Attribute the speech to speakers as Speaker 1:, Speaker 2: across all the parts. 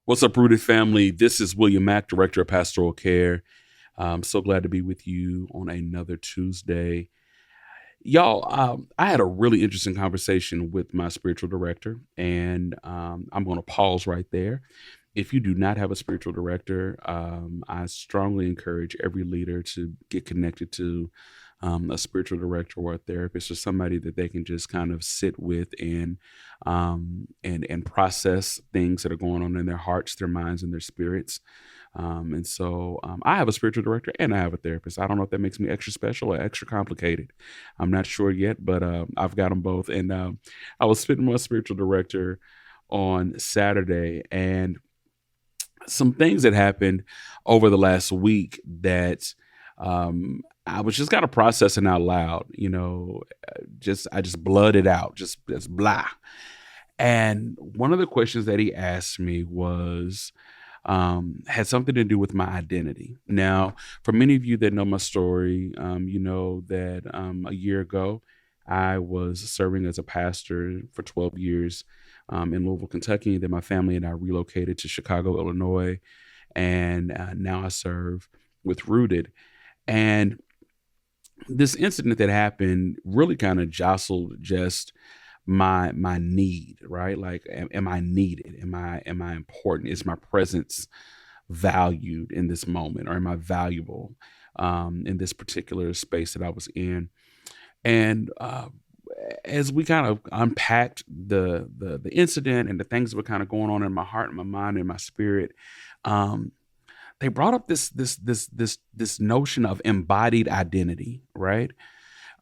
Speaker 1: What's up, Rooted family? This is William Mack, Director of Pastoral Care. I'm so glad to be with you on another Tuesday. Y'all, I had a really interesting conversation with my spiritual director, and I'm going to pause right there. If you do not have a spiritual director, I strongly encourage every leader to get connected to a spiritual director or a therapist or somebody that they can just kind of sit with and process things that are going on in their hearts, their minds, and their spirits. And so I have a spiritual director and I have a therapist. I don't know if that makes me extra special or extra complicated. I'm not sure yet, but I've got them both. And I was speaking with my spiritual director on Saturday, and some things that happened over the last week that I was just kind of processing out loud, I just blurted out, just blah. And one of the questions that he asked me was, had something to do with my identity. Now, for many of you that know my story, you know that a year ago, I was serving as a pastor for 12 years in Louisville, Kentucky. Then my family and I relocated to Chicago, Illinois, and now I serve with Rooted. And this incident that happened really kind of jostled just my need, right? Like, am I needed? Am I important? Is my presence valued in this moment, or am I valuable in this particular space that I was in? And as we kind of unpacked the incident and the things that were kind of going on in my heart and my mind and my spirit, they brought up this notion of embodied identity, right?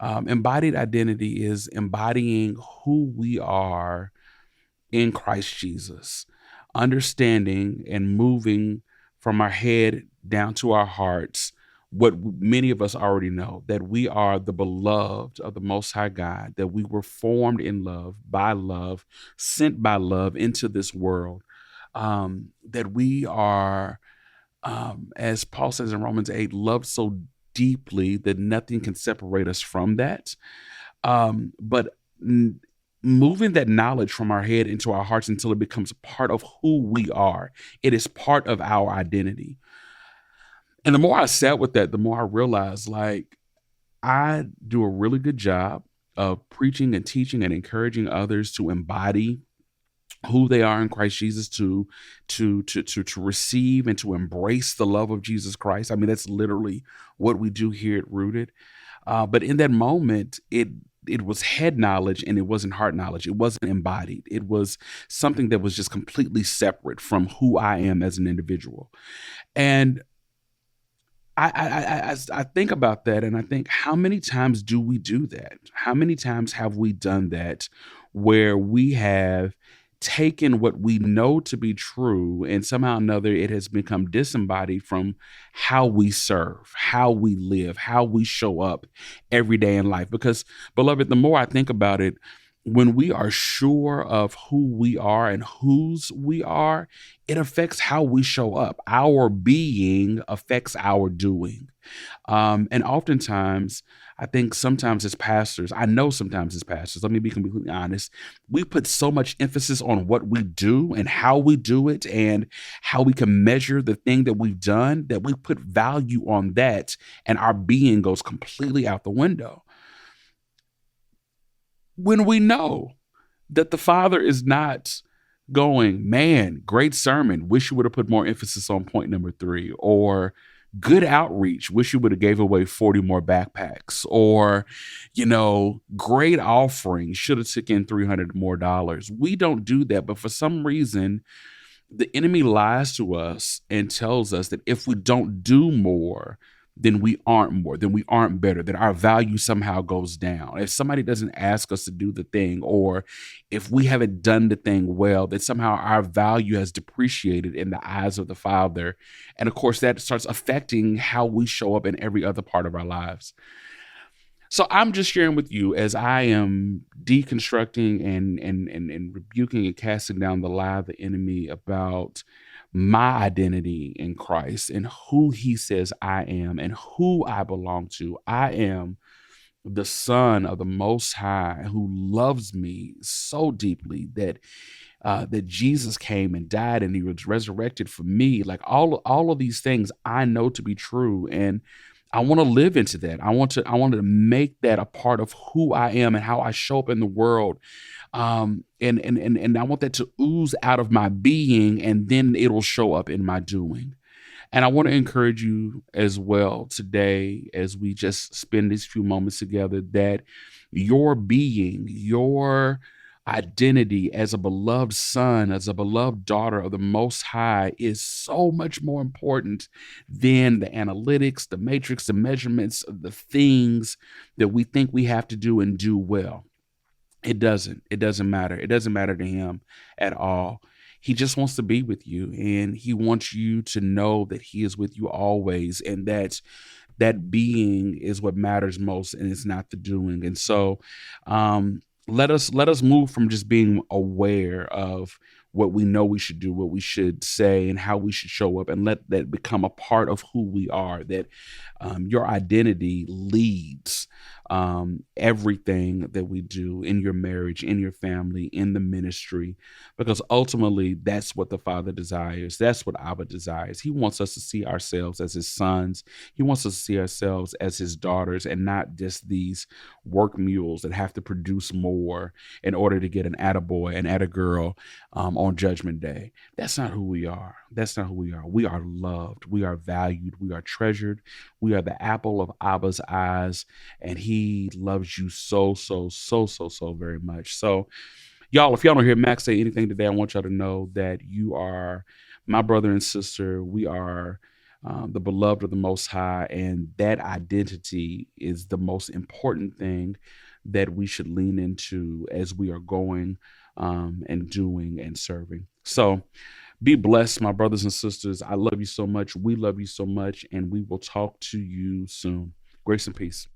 Speaker 1: Embodied identity is embodying who we are in Christ Jesus, understanding and moving from our head down to our hearts what many of us already know, that we are the beloved of the Most High God, that we were formed in love, by love, sent by love into this world, that we are, as Paul says in Romans 8, loved so deeply that nothing can separate us from that. But moving that knowledge from our head into our hearts until it becomes part of who we are. It is part of our identity. And the more I sat with that, the more I realized, like, I do a really good job of preaching and teaching and encouraging others to embody who they are in Christ Jesus, to receive and to embrace the love of Jesus Christ. I mean, that's literally what we do here at Rooted. But in that moment, it was head knowledge and it wasn't heart knowledge. It wasn't embodied. It was something that was just completely separate from who I am as an individual. And I think about that, and I think, how many times do we do that? How many times have we done that, where we have taken what we know to be true and somehow or another it has become disembodied from how we serve, how we live, how we show up every day in life? Because, beloved, the more I think about it, when we are sure of who we are and whose we are, it affects how we show up. Our being affects our doing. And oftentimes, I think sometimes as pastors, let me be completely honest, we put so much emphasis on what we do and how we do it and how we can measure the thing that we've done, that we put value on that, and our being goes completely out the window. When we know that the Father is not going, man, great sermon, wish you would have put more emphasis on point number 3, or good outreach, wish you would have gave away 40 more backpacks, or, great offering, should have took in $300 more. We don't do that, but for some reason, the enemy lies to us and tells us that if we don't do more, then we aren't more, then we aren't better, that our value somehow goes down. If somebody doesn't ask us to do the thing, or if we haven't done the thing well, that somehow our value has depreciated in the eyes of the Father. And of course, that starts affecting how we show up in every other part of our lives. So I'm just sharing with you, as I am deconstructing and rebuking and casting down the lie of the enemy about my identity in Christ and who he says I am and who I belong to. I am the Son of the Most High, who loves me so deeply that that Jesus came and died and he was resurrected for me. Like all of these things I know to be true. And I want to live into that. I want to make that a part of who I am and how I show up in the world. And I want that to ooze out of my being, and then it'll show up in my doing. And I want to encourage you as well today, as we just spend these few moments together, that your being, your identity as a beloved son, as a beloved daughter of the Most High is so much more important than the analytics, the matrix, the measurements, of the things that we think we have to do and do well. It doesn't. It doesn't matter. It doesn't matter to him at all. He just wants to be with you, and he wants you to know that he is with you always, and that being is what matters most, and it's not the doing. And so let us move from just being aware of what we know we should do, what we should say, and how we should show up, and let that become a part of who we are. That your identity leads everything that we do in your marriage, in your family, in the ministry, because ultimately that's what the Father desires. That's what Abba desires. He wants us to see ourselves as his sons. He wants us to see ourselves as his daughters, and not just these work mules that have to produce more in order to get an attaboy, an attagirl on Judgment Day. That's not who we are. That's not who we are. We are loved. We are valued. We are treasured. We are the apple of Abba's eyes, and he loves you so, so, so, so, so very much. So, y'all, if y'all don't hear Max say anything today, I want y'all to know that you are my brother and sister. We are the beloved of the Most High, and that identity is the most important thing that we should lean into as we are going and doing and serving. So be blessed, my brothers and sisters. I love you so much. We love you so much, and we will talk to you soon. Grace and peace.